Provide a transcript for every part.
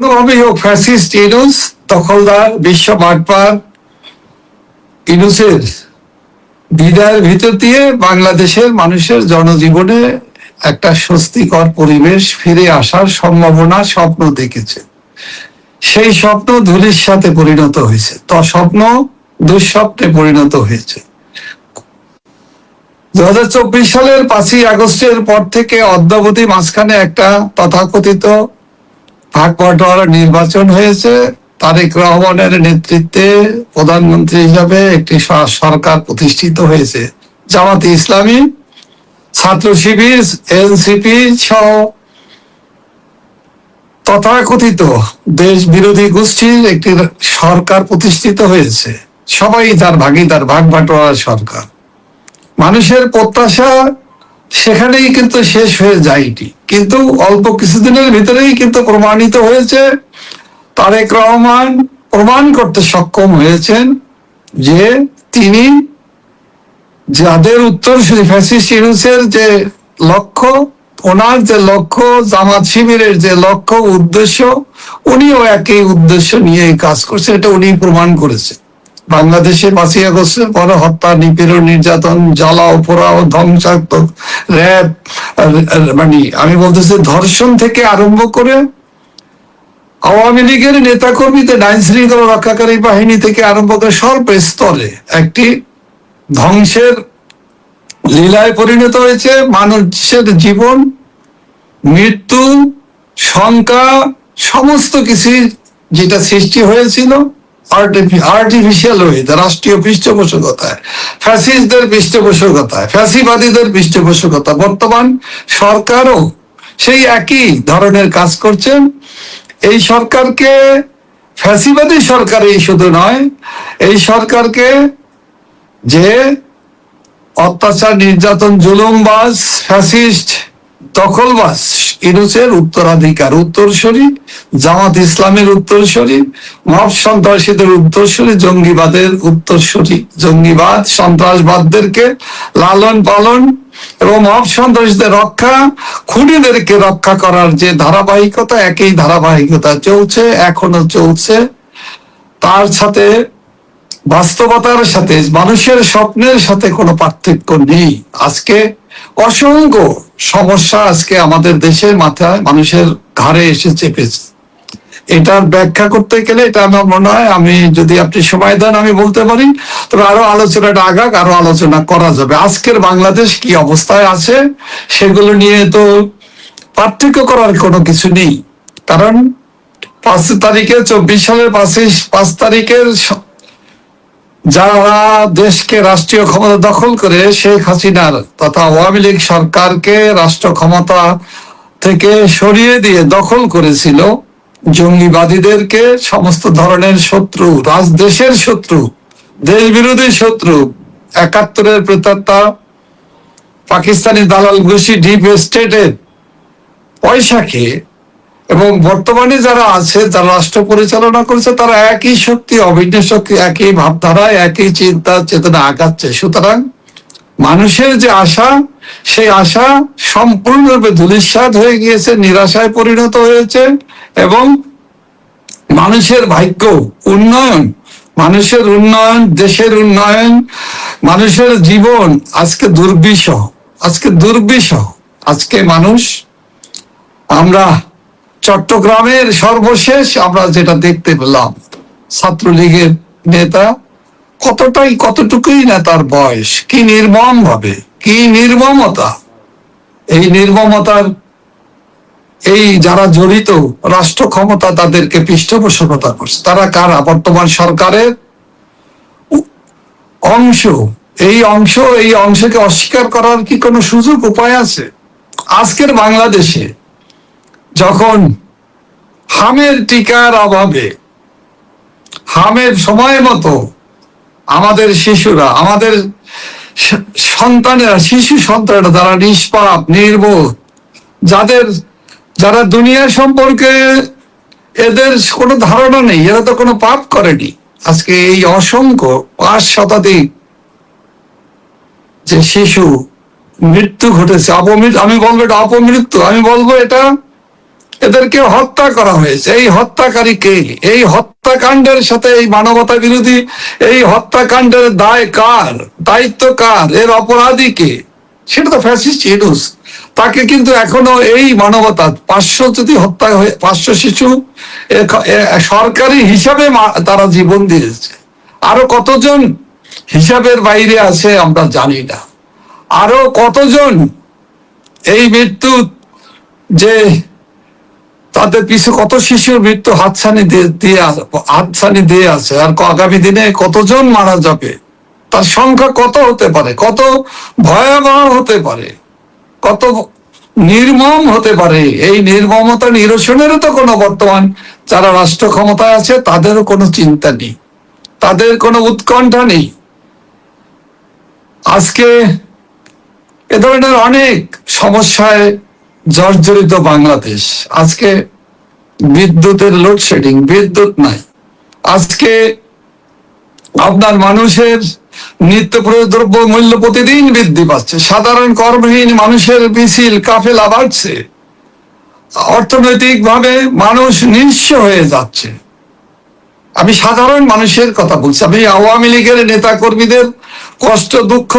কোনোভাবেই হোক ফ্যাসিস্ট ইউনুস, দখলদার, বিশ্ব বাটপার ইউনুসের বিদায়ের ভিতর দিয়ে বাংলাদেশের মানুষের জনজীবনে একটা স্বস্তিকর পরিবেশ ফিরে আসার সম্ভাবনা স্বপ্ন দেখেছে। সেই স্বপ্ন ধূলির সাথে পরিণত হয়েছে, তো স্বপ্ন দুঃস্বপ্নে পরিণত হয়েছে। 2024 সালের 5ই আগস্টের পর থেকে অদ্যাবধি মাঝখানে একটা তথাকথিত ভাগ বটোয়ারা নির্বাচন হয়েছে। তারেক রহমানের নেতৃত্বে প্রধানমন্ত্রী হিসাবে একটি সরকার প্রতিষ্ঠিত হয়েছে। জামাতে ইসলামী, ছাত্র শিবির, এনসিপি সহ তথাকথিত দেশ বিরোধী গোষ্ঠীর একটি সরকার প্রতিষ্ঠিত হয়েছে। সবাই তার ভাগিদার, ভাগ বাটোয়ারা সরকার। মানুষের প্রত্যাশা সেখানেই কিন্তু শেষ হয়ে যায়নি, কিন্তু অল্প কিছুদিনের ভিতরেই কিন্তু প্রমাণিত হয়েছে। তারেক রহমান প্রমাণ করতে সক্ষম হয়েছেন যে তিনি যাদের উত্তরসূরি ফ্যাসিস্ট ইউনূসের যে লক্ষ্য, ওনার যে লক্ষ্য, জামাত শিবিরের যে লক্ষ্য উদ্দেশ্য, উনিও একই উদ্দেশ্য নিয়ে কাজ করছে, এটা উনি প্রমাণ করেছে। বাংলাদেশে 5ই আগস্টের পরে হত্যা, নিপীড়ন, নির্যাতন, জ্বালাও পোড়াও, ধ্বংসাত্মক, র্যাব, মানে আমি বলতেছি ধর্ষণ থেকে আরম্ভ করে আওয়ামী লীগের নেতাকর্মীদের আইন শৃঙ্খলা রক্ষাকারী বাহিনী থেকে আরম্ভ করে সর্ব স্তরে একটি ধ্বংসের লীলায় পরিণত হয়েছে। মানুষের জীবন, মৃত্যু, শঙ্কা, সমস্ত কিছু যেটা সৃষ্টি হয়েছিল আর্টিফিশিয়াল ওয়েতে, রাষ্ট্রীয় পৃষ্ঠপোষকতায়, ফ্যাসিস্টদের পৃষ্ঠপোষকতায়, ফ্যাসিবাদীদের পৃষ্ঠপোষকতা, বর্তমান সরকারও সেই একই ধরনের কাজ করছেন। এই সরকারকে ফ্যাসিবাদী সরকারই শুধু নয়, এই সরকারকে যে অত্যাচার, নির্যাতন, জুলুমবাজ, ফ্যাসিস্ট, দখলবাজ ইউনূসের উত্তরাধিকার, উত্তরসূরি, জামাত ইসলামের উত্তরসূরি, মব সন্ত্রাসীদের উত্তরসূরি, জঙ্গিবাদের উত্তরসূরি, জঙ্গিবাদ সন্ত্রাসবাদদেরকে লালন পালন এবং মব সন্ত্রাসীদের রক্ষা, খুনিদেরকে রক্ষা করার যে ধারাবাহিকতা, একই ধারাবাহিকতা চলছে, এখনো চলছে। তার সাথে বাস্তবতার সাথে, মানুষের স্বপ্নের সাথে কোনো পার্থক্য নেই। আজকে অসংখ্য সমস্যা আজকে আমাদের দেশের মাথায়, মানুষের ঘাড়ে এসে চেপেছে। এটার ব্যাখ্যা করতে গেলে এটা আমার মনে হয়, আমি যদি আপনি সময় দেন আমি বলতে পারি, তবে আরো আলোচনাটা আগাক, আরো আলোচনা করা যাবে। আজকের বাংলাদেশ কি অবস্থায় আছে সেগুলো নিয়ে তো পার্থক্য করার কোনো কিছু নেই। কারণ 5 তারিখে 24 সালের 5 তারিখের যারা দেশকে রাষ্ট্রীয় ক্ষমতা দখল করে শেখ হাসিনার তথা আওয়ামী লীগ সরকারকে রাষ্ট্র ক্ষমতা থেকে সরিয়ে দিয়ে দখল করেছিল, জঙ্গিবাদীদেরকে সমস্ত ধরনের শত্রু, দেশের শত্রু, দেশ বিরোধী শত্রু, 71-এর প্রেতাত্মা পাকিস্তানি দালাল গোষ্ঠী ডিপ স্টেটের পয়সা খেয়ে, এবং বর্তমানে যারা আছে, যারা রাষ্ট্র পরিচালনা করছে, তারা একই শক্তি, অভিন্ন শক্তি, একই ভাবধারায়, একই চিন্তা চেতনা আগাচ্ছে। সুতরাং মানুষের যে আশা, সেই আশা সম্পূর্ণরূপে ধূলিসাৎ হয়ে গিয়েছে, নিরাশায় পরিণত হয়েছে। এবং মানুষের ভাগ্য, উন্নয়ন, মানুষের উন্নয়ন, দেশের উন্নয়ন, মানুষের জীবন আজকে দুর্বিষহ, আজকে দুর্বিষহ। আজকে মানুষ, আমরা চট্টগ্রামের সর্বশেষ আমরা যেটা দেখতে পেলাম, ছাত্রলীগের নেতা, কতটুকুই না তার বয়স, কি নির্মম ভাবে, কি নির্মমতা। এই নির্মমতার এই যারা জড়িত রাষ্ট্র ক্ষমতা, তাদেরকে পৃষ্ঠপোষকতা করছে। তারা কারা? বর্তমান সরকারের অংশ। এই অংশকে অস্বীকার করার কি কোনো সুযোগ, উপায় আছে? আজকের বাংলাদেশে যখন হামের টিকার অভাবে, হামের সময় মতো আমাদের শিশুরা, আমাদের সন্তানেরা, শিশু সন্তানেরা, যারা নিষ্পাপ, নির্বোধ, যারা দুনিয়া সম্পর্কে এদের কোনো ধারণা নেই, এরা তো কোনো পাপ করেনি, আজকে এই অসংখ্য 5 শতাধিক যে শিশু মৃত্যু ঘটেছে, আমি বলবো এটা অপমৃত্যু, আমি বলবো এটা এদেরকে হত্যা করা হয়েছে। এই হত্যাকারী কে? এই হত্যাকাণ্ডের সাথে এই মানবতা বিরোধী এই হত্যাকাণ্ডের দায় কার, দায়িত্ব কার, এর অপরাধী কে? সেটা তো ফ্যাসিস্ট ইউনূস। তাকে কিন্তু এখনো এই মানবতা 500 যদি হত্যা হয়ে 500 শিশু সরকারি হিসাবে তারা জীবন দিয়েছে। আরো কতজন হিসাবের বাইরে আছে আমরা জানি না। আরো কতজন এই মৃত্যু, যে তাদের পিছু কত শিশুর মৃত্যু হাতছানি দিয়ে আছে, আর আগামী দিনে কতজন মারা যাবে, তার সংখ্যা কত হতে পারে, কত ভয়াবহ হতে পারে, কত নির্মম হতে পারে। এই নির্মমতা নিরসনেরও তো কোনো বর্তমান যারা রাষ্ট্র ক্ষমতায় আছে তাদেরও কোনো চিন্তা নেই, তাদের কোনো উৎকণ্ঠা নেই। আজকে এ ধরনের অনেক সমস্যায় জর্জরিত বাংলাদেশ। আজকে বিদ্যুতের লোডশেডিং, বিদ্যুৎ নাই। আজকে আপনার মানুষের নিত্য প্রয়োজনীয় দ্রব্য মূল্য প্রতিদিন বৃদ্ধি পাচ্ছে। সাধারণ কর্মহীন মানুষের মিছিল কাফেলা বাড়ছে। অর্থনৈতিক ভাবে মানুষ নিঃস্ব হয়ে যাচ্ছে। আমি সাধারণ মানুষের কথা বলছি। আমি আওয়ামী লীগের নেতা কর্মীদের কষ্ট দুঃখ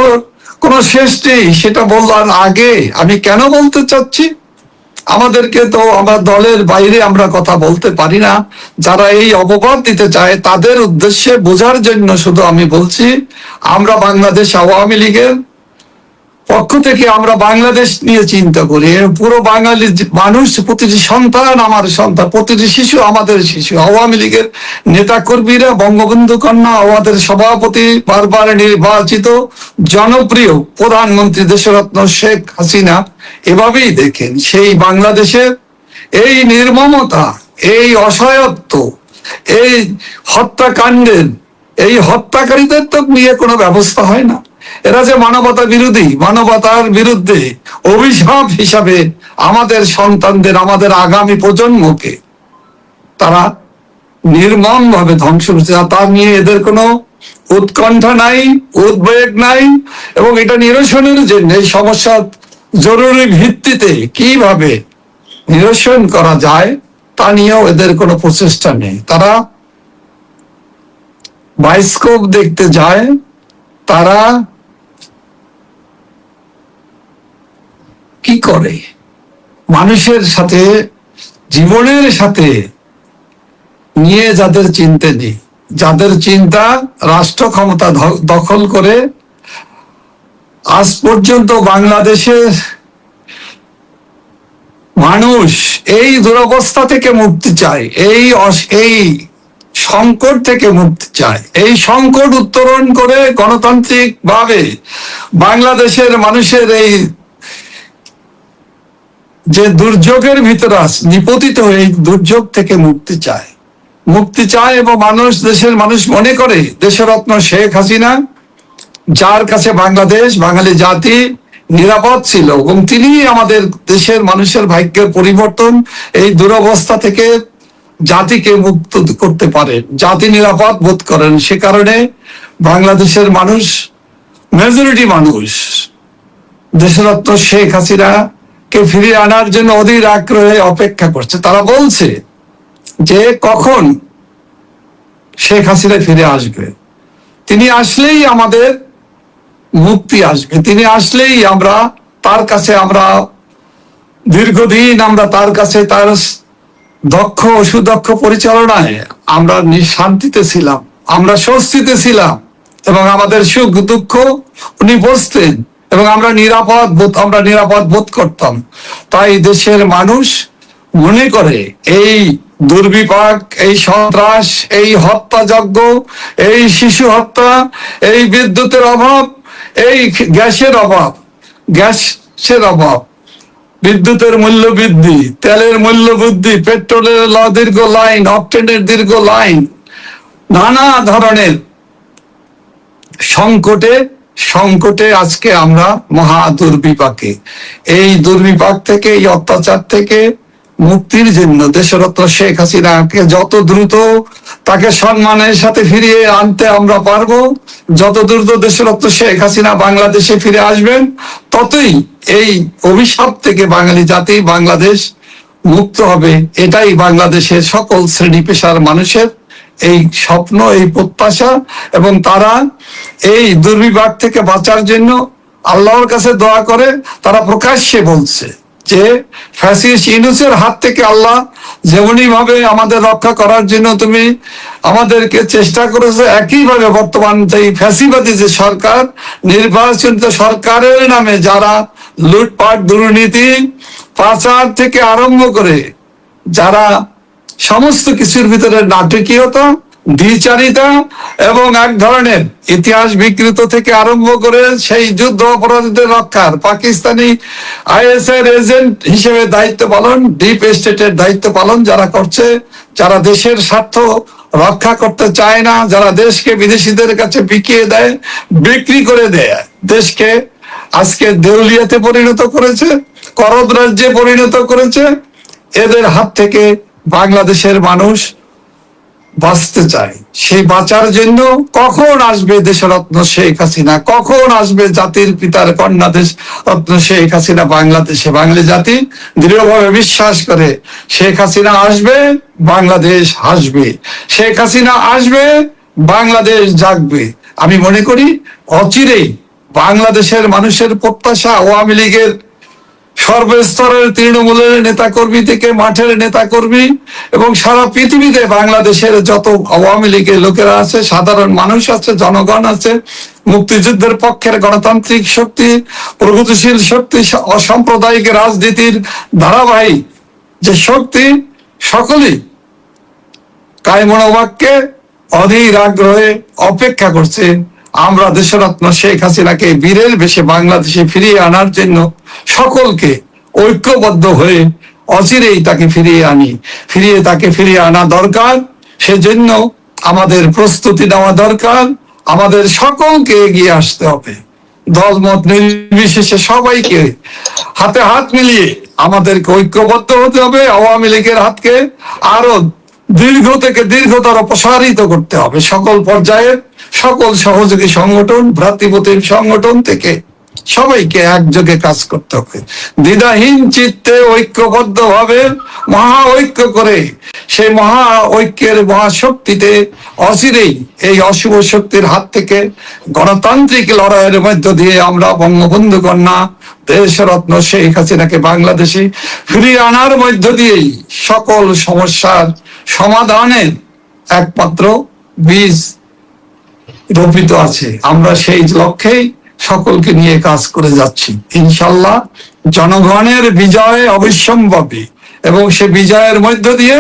কোনো শেষ নেই, সেটা বলার আগে আমি কেন বলতে চাচ্ছি, আমাদেরকে তো আমার দলের বাইরে আমরা কথা বলতে পারি না। যারা এই অপবাদ দিতে চায় তাদের উদ্দেশ্যে বোঝার জন্য শুধু আমি বলছি, আমরা বাংলাদেশ আওয়ামী লীগের পক্ষ থেকে আমরা বাংলাদেশ নিয়ে চিন্তা করি। পুরো বাঙালি মানুষ, প্রতিটি সন্তান আমার সন্তান, প্রতিটি শিশু আমাদের শিশু। আওয়ামী লীগের নেতা কর্মীরা, বঙ্গবন্ধু কন্যা, আমাদের সভাপতি, বারবার নির্বাচিত জনপ্রিয় প্রধানমন্ত্রী দেশরত্ন শেখ হাসিনা এভাবেই দেখেন সেই বাংলাদেশের এই নির্মমতা, এই অসহায়ত্ব, এই হত্যাকাণ্ডের এই হত্যাকারীদের তো নিয়ে কোনো ব্যবস্থা হয় না। এরা যে মানবতা বিরোধী, মানবতার বিরুদ্ধে অভিশাপ হিসাবে আমাদের সন্তানদের, আমাদের আগামী প্রজন্মকে তারা নির্মম ভাবে ধ্বংস করছে। তা নিয়ে এদের কোনো উৎকণ্ঠা নাই, উদ্বেগ নাই, এবং এটা নিরসনের জন্য এই সমস্যা জরুরি ভিত্তিতে কিভাবে নিরসন করা যায় তা নিয়েও এদের কোনো প্রচেষ্টা নেই। তারা বায়োস্কোপ দেখতে যায়, তারা কি করে মানুষের সাথে, জীবনের সাথে নিয়ে যাদের চিন্তা নেই, যাদের চিন্তা রাষ্ট্র ক্ষমতা দখল করে আজ পর্যন্ত বাংলাদেশের মানুষ এই দুরবস্থা থেকে মুক্তি চায়, এই সংকট থেকে মুক্তি চায়। এই সংকট উত্তরণ করে গণতান্ত্রিক ভাবে বাংলাদেশের মানুষের এই যে দুর্যোগের ভিতরে নিপতিত হয়ে এই দুর্যোগ থেকে মুক্তি চায় এবং দেশের মানুষ মনে করে দেশরত্ন শেখ হাসিনা, যার কাছে বাংলাদেশ, বাঙালি জাতি নিরাপদ ছিল, এবং তিনি আমাদের দেশের মানুষের ভাগ্যের পরিবর্তন, এই দুরবস্থা থেকে জাতিকে মুক্ত করতে পারেন, জাতি নিরাপদ বোধ করেন। সে কারণে বাংলাদেশের মানুষ, মেজরিটি মানুষ দেশরত্ন শেখ হাসিনা কে ফিরিয়ে আনার জন্য অধীর আগ্রহে অপেক্ষা করছে। তারা বলছে যে কখন শেখ হাসিনা ফিরে আসবে, তিনি আসলেই আমাদের মুক্তি আসবে, তিনি আসলেই আমরা তার কাছে, আমরা দীর্ঘদিন আমরা তার কাছে, তার দক্ষ সুদক্ষ পরিচালনায় আমরা শান্তিতে ছিলাম, আমরা স্বস্তিতে ছিলাম, এবং আমাদের সুখ দুঃখ উনি বুঝতেন, এবং আমরা নিরাপদ বোধ করতাম। তাই দেশের মানুষ মনে করে এই দুর্বিপাক, এই সন্ত্রাস, এই হত্যাযজ্ঞ, এই শিশু হত্যা, এই বিদ্যুতের অভাব, এই গ্যাসের অভাব, বিদ্যুতের মূল্য বৃদ্ধি, তেলের মূল্য বৃদ্ধি, পেট্রোলের দীর্ঘ লাইন, অকটেনের দীর্ঘ লাইন, নানা ধরনের সংকটে আজকে আমরা মহা দুর্বিপাকে। এই দুর্বিপাক থেকে, এই অত্যাচার থেকে মুক্তির জন্য দেশরত্ন শেখ হাসিনাকে যত দ্রুত তাকে সম্মানের সাথে ফিরিয়ে আনতে আমরা পারবো, যত দ্রুত দেশরত্ন শেখ হাসিনা বাংলাদেশে ফিরে আসবেন, ততই এই অভিশাপ থেকে বাঙালি জাতি, বাংলাদেশ মুক্ত হবে, এটাই বাংলাদেশের সকল শ্রেণী পেশার মানুষের এই স্বপ্ন, এই প্রত্যাশা। এবং তারা এই দুর্বিপাক থেকে বাঁচার জন্য আল্লাহর কাছে দোয়া করে। তারা প্রকাশ্যে বলছে যে ফ্যাসিস্ট ইউনূসের হাত থেকে আল্লাহ যেমনি ভাবে আমাদের রক্ষা করার জন্য তুমি আমাদেরকে চেষ্টা করেছো, একইভাবে বর্তমান এই ফ্যাসিবাদী যে সরকার, নির্বাচিত সরকারের নামে যারা লুটপাট, দুর্নীতি, পাচার থেকে আরম্ভ করে যারা সমস্ত কিছুর ভিতরে নাটকীয়তা, দ্বিচারিতা এবং এক ধরনের ইতিহাস বিকৃত থেকে আরম্ভ করে সেই যুদ্ধ অপরাধীদের রক্ষার, পাকিস্তানি আইএসআই এজেন্ট হিসেবে দায়িত্ব পালন, ডিপ স্টেটের দায়িত্ব পালন যারা করছে, যারা দেশের স্বার্থ রক্ষা করতে চায় না, যারা দেশকে বিদেশিদের কাছে বিকিয়ে দেয়, বিক্রি করে দেয়, দেশকে আজকে দেউলিয়াতে পরিণত করেছে, করদ রাজ্যে পরিণত করেছে, এদের হাত থেকে বাংলাদেশের মানুষ বাঁচতে চায়। সেই বাঁচার জন্য কখন আসবে দেশরত্ন শেখ হাসিনা, কখন আসবে জাতির পিতার কন্যা দেশ রত্ন শেখ হাসিনা বাংলাদেশে? বাঙালি জাতি দৃঢ়ভাবে বিশ্বাস করে শেখ হাসিনা আসবে, বাংলাদেশ হাসবে। শেখ হাসিনা আসবে, বাংলাদেশ জাগবে। আমি মনে করি অচিরেই বাংলাদেশের মানুষের প্রত্যাশা, আওয়ামী লীগের সর্বস্তরের তৃণমূলের নেতাকর্মী থেকে মাঠের নেতাকর্মী এবং সারা পৃথিবীতে বাংলাদেশের যত আওয়ামী লীগের লোকেরা আছে, সাধারণ মানুষ আছে, জনগণ আছে, মুক্তিযুদ্ধের পক্ষের গণতান্ত্রিক শক্তি, প্রগতিশীল শক্তি, অসাম্প্রদায়িক রাজনীতির ধারাবাহিক যে শক্তি, সকলেই কায়মনোবাক্যে অধীর আগ্রহে অপেক্ষা করছে আমরা দেশরত্ন শেখ হাসিনাকে বীরের বেশে বাংলাদেশে ফিরিয়ে আনার জন্য সকলকে ঐক্যবদ্ধ হয়ে অচিরেই তাকে ফিরিয়ে আনা দরকার। সেজন্য আমাদের প্রস্তুতি নেওয়া দরকার, আমাদের সকলকে এগিয়ে আসতে হবে, দলমত নির্বিশেষে সবাইকে হাতে হাত মিলিয়ে আমাদেরকে ঐক্যবদ্ধ হতে হবে। আওয়ামী লীগের হাতকে আরো দীর্ঘ থেকে দীর্ঘতর প্রসারিত করতে হবে। সকল পর্যায়ের সকল সহযোগী সংগঠন, ভ্রাতৃপ্রতিম সংগঠন থেকে সবাইকে একযোগে কাজ করতে হবে, দ্বিধাহীন চিত্তে ঐক্যবদ্ধ ভাবে মহা ঐক্য করে সেই মহা ঐক্যের মহাশক্তিতে অচিরেই এই অশুভ শক্তির হাত থেকে গণতান্ত্রিক লড়াইয়ের মধ্য দিয়ে আমরা বঙ্গবন্ধু কন্যা দেশরত্ন শেখ হাসিনাকে বাংলাদেশে ফিরিয়ে আনার মধ্য দিয়েই সকল সমস্যার সমাধানের একমাত্র বীজ রোপিত আছে। আমরা সেই লক্ষ্যেই সকলকে নিয়ে কাজ করে যাচ্ছি। ইনশাল্লাহ জনগণের বিজয় অবশ্যম্ভাবী এবং সে বিজয়ের মধ্য দিয়ে